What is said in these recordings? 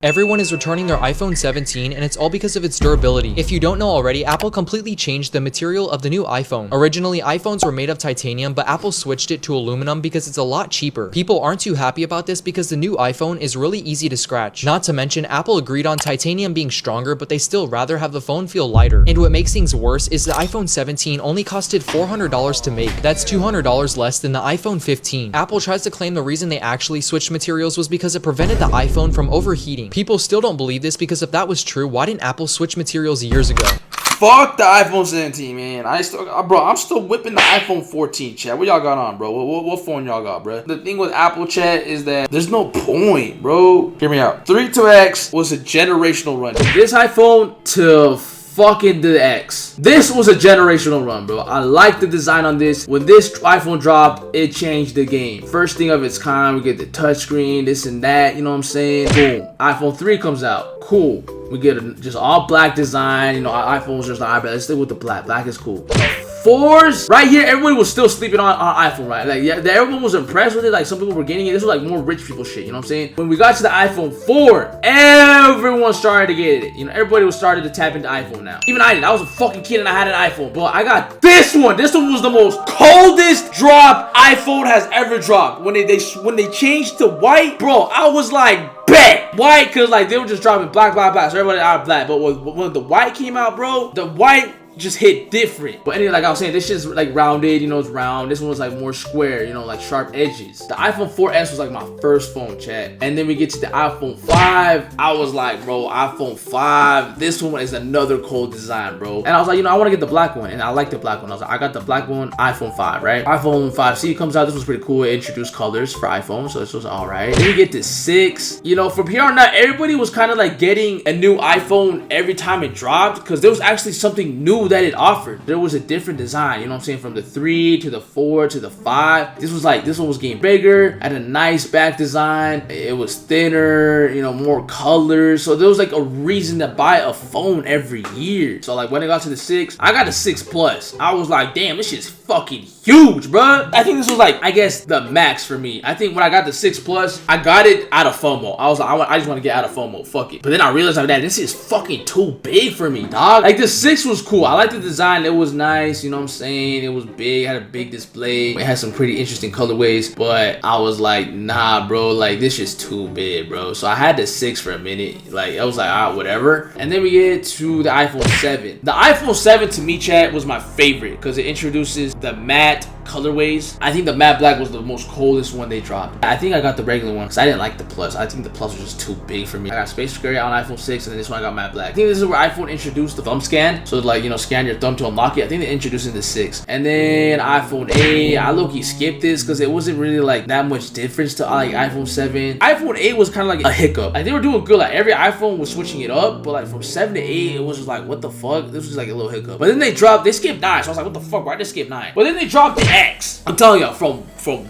Everyone is returning their iPhone 17 and it's all because of its durability. If you don't know already, Apple completely changed the material of the new iPhone. Originally, iPhones were made of titanium, but Apple switched it to aluminum because it's a lot cheaper. People aren't too happy about this because the new iPhone is really easy to scratch. Not to mention, Apple agreed on titanium being stronger, but they still rather have the phone feel lighter. And what makes things worse is the iPhone 17 only costed $400 to make. That's $200 less than the iPhone 15. Apple tries to claim the reason they actually switched materials was because it prevented the iPhone from overheating. People still don't believe this because if that was true, why didn't Apple switch materials years ago? Fuck the iPhone 17, man. I'm still whipping the iPhone 14, chat. What y'all got on, bro? What phone y'all got, bro? The thing with Apple, chat, is that there's no point, bro. Hear me out. 3 to X was a generational run. This iPhone to fucking the X. This was a generational run, bro. I like the design on this. When this iPhone dropped, it changed the game. First thing of its kind, we get the touchscreen, this and that, you know what I'm saying? Boom. iPhone 3 comes out. Cool. We get a just all black design. You know, iPhones just not black. Let's stick with the black. Black is cool. 4s right here, everybody was still sleeping on iPhone, right? Like, yeah, everyone was impressed with it. Like, some people were getting it. This was like more rich people shit, you know what I'm saying? When we got to the iPhone 4, everyone started to get it. You know, everybody was started to tap into iPhone now. Even I did. I was a fucking kid and I had an iPhone, but I got this one. This one was the most coldest drop iPhone has ever dropped. When they changed to white, bro, I was like, bet. White, because like they were just dropping black, so everybody out of black. But when the white came out, bro, the white just hit different. But anyway, like I was saying, this shit's like rounded, you know, it's round. This one was like more square, you know, like sharp edges. The iPhone 4S was like my first phone, chat. And then we get to the iPhone 5. I was like, bro, iPhone 5, this one is another cool design, bro. And I was like, you know, I want to get the black one, and I like the black one. I was like, I got the black one, iPhone 5, right? iPhone 5C comes out. This was pretty cool. It introduced colors for iPhone, so this was all right. Then we get to 6. You know, from here on out, everybody was kind of like getting a new iPhone every time it dropped, because there was actually something new that it offered. There was a different design, you know what I'm saying, from the 3 to the 4 to the 5. This one was getting bigger, had a nice back design, it was thinner, you know, more colors. So there was like a reason to buy a phone every year. So like when I got to the 6, I got a 6 Plus. I was like, damn, this shit's fucking huge, bruh. I think this was like, I guess, the max for me. I think when I got the 6 Plus, I got it out of FOMO. I was like, I just want to get out of FOMO, fuck it. But then I realized like that this is fucking too big for me, dog. Like the 6 was cool. I like the design. It was nice, you know what I'm saying? It was big, had a big display. It had some pretty interesting colorways, but I was like, nah, bro, like this is too big, bro. So I had the 6 for a minute. Like I was like, ah, whatever. And then we get to the iPhone 7. The iPhone 7 to me, chat, was my favorite because it introduces the matte colorways. I think the matte black was the most coldest one they dropped. I think I got the regular one because I didn't like the Plus. I think the Plus was just too big for me. I got Space Gray on iPhone 6, and then this one I got matte black. I think this is where iPhone introduced the thumb scan. So like, you know, scan your thumb to unlock it. I think they introduced it in the 6. And then iPhone 8, I low-key skipped this because it wasn't really like that much difference to like iPhone 7. iPhone 8 was kind of like a hiccup. Like they were doing good. Like every iPhone was switching it up, but like from 7 to 8, it was just like, what the fuck? This was like a little hiccup. But then they skipped 9. So I was like, what the fuck? Why did they skip 9? But then they dropped the X. I'm telling y'all, from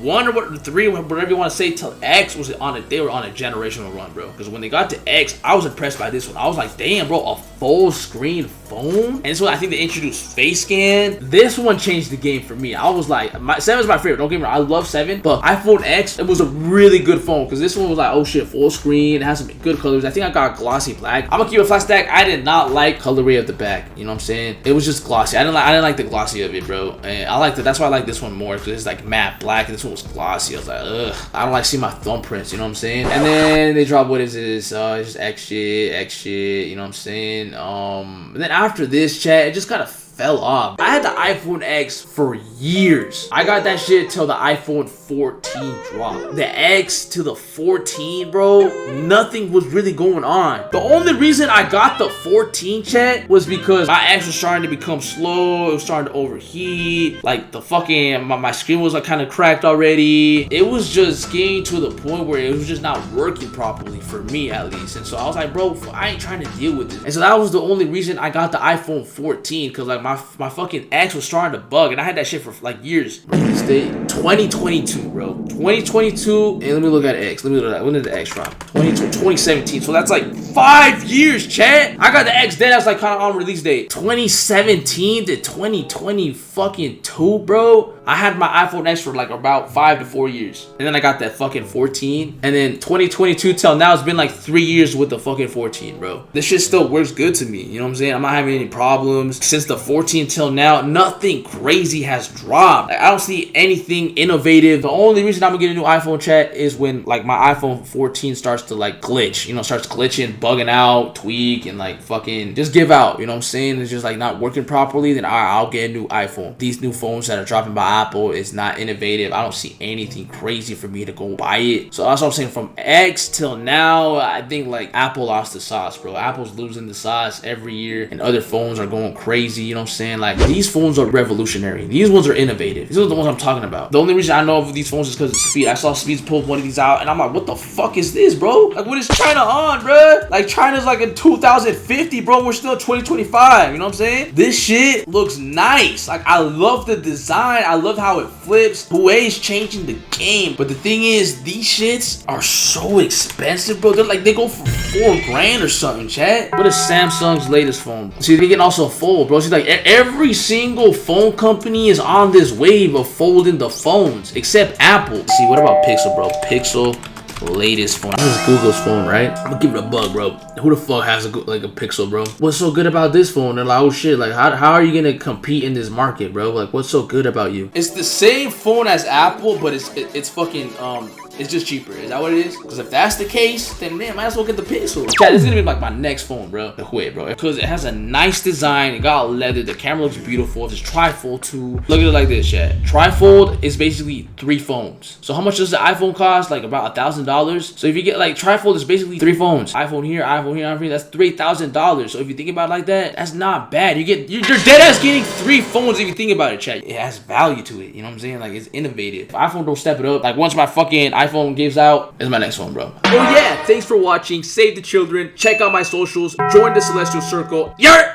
1 or 3, whatever you want to say, till X was on it. They were on a generational run, bro. Because when they got to X, I was impressed by this one. I was like, damn, bro, a full screen phone. And so I think they introduced face scan. This one changed the game for me. I was like, 7 is my favorite. Don't get me wrong, I love 7, but iPhone X, it was a really good phone because this one was like, oh shit, full screen. It has some good colors. I think I got glossy black. I'm gonna keep a flat stack. I did not like colorway of the back. You know what I'm saying? It was just glossy. I didn't like the glossy of it, bro. And I liked it. That's why I like this one more because it's like matte black and this one was glossy. I was like, ugh, I don't like seeing my thumbprints. You know what I'm saying? And then they dropped, what is this? It's just X shit. You know what I'm saying? And then after this, chat, it just kind of fell off. I had the iPhone X for years. I got that shit till the iPhone 14 dropped. The X to the 14, bro, nothing was really going on. The only reason I got the 14, chat, was because my X was starting to become slow. It was starting to overheat. Like the fucking, my screen was like kind of cracked already. It was just getting to the point where it was just not working properly for me, at least. And so I was like, bro, I ain't trying to deal with this. And so that was the only reason I got the iPhone 14, because like my fucking X was starting to bug, and I had that shit for like years. Release date 2022, bro. 2022. And let me look at X. Let me look at that. When did the X drop? 2017. So that's like 5 years, chat. I got the X then. That's like kind of on release date. 2017 to 2020 fucking 2, bro. I had my iPhone X for like about 5 to 4 years. And then I got that fucking 14. And then 2022 till now, it's been like 3 years with the fucking 14, bro. This shit still works good to me. You know what I'm saying? I'm not having any problems. Since the 14 till now, nothing crazy has dropped. Like, I don't see anything innovative. The only reason I'm gonna get a new iPhone, chat, is when like my iPhone 14 starts to like glitch. You know, starts glitching, bugging out, tweak, and like fucking just give out. You know what I'm saying? It's just like not working properly. Then I'll get a new iPhone. These new phones that are dropping by Apple is not innovative. I don't see anything crazy for me to go buy it. So that's what I'm saying. From X till now, I think like Apple lost the sauce, bro. Apple's losing the sauce every year, and other phones are going crazy. You know what I'm saying? Like, these phones are revolutionary. These ones are innovative. These are the ones I'm talking about. The only reason I know of these phones is because of Speed. I saw Speed's pull one of these out, and I'm like, what the fuck is this, bro? Like, what is China on, bro? Like, China's like in 2050, bro. We're still in 2025. You know what I'm saying? This shit looks nice. Like, I love the design. I love how it flips. Huawei's changing the game. But the thing is, these shits are so expensive, bro. They go for $4,000 or something, chat. What is Samsung's latest phone? See, they can also fold, bro. See, like, every single phone company is on this wave of folding the phones, except Apple. See, what about Pixel, bro? Pixel latest phone. This is Google's phone, right? I'm gonna give it a bug, bro. Who the fuck has a Pixel, bro? What's so good about this phone? They're like, oh shit, like how are you gonna compete in this market, bro? Like, what's so good about you? It's the same phone as Apple, but it's fucking it's just cheaper. Is that what it is? Because if that's the case, then man, might as well get the Pixel. Chat, this is gonna be like my next phone, bro. The Huawei, bro. Because it has a nice design. It got leather. The camera looks beautiful. It's trifold too. Look at it like this, chat. Trifold is basically 3 phones. So how much does the iPhone cost? Like about $1,000. So if you get like trifold, is basically 3 phones. iPhone here, iPhone here, iPhone here. That's $3,000. So if you think about it like that, that's not bad. You're dead ass getting 3 phones if you think about it, chat. It has value to it. You know what I'm saying? Like, it's innovative. If iPhone don't step it up, like once my fucking iPhone gives out, is my next phone, bro. Oh yeah, thanks for watching. Save the children. Check out my socials. Join the Celestial Circle. Yurt!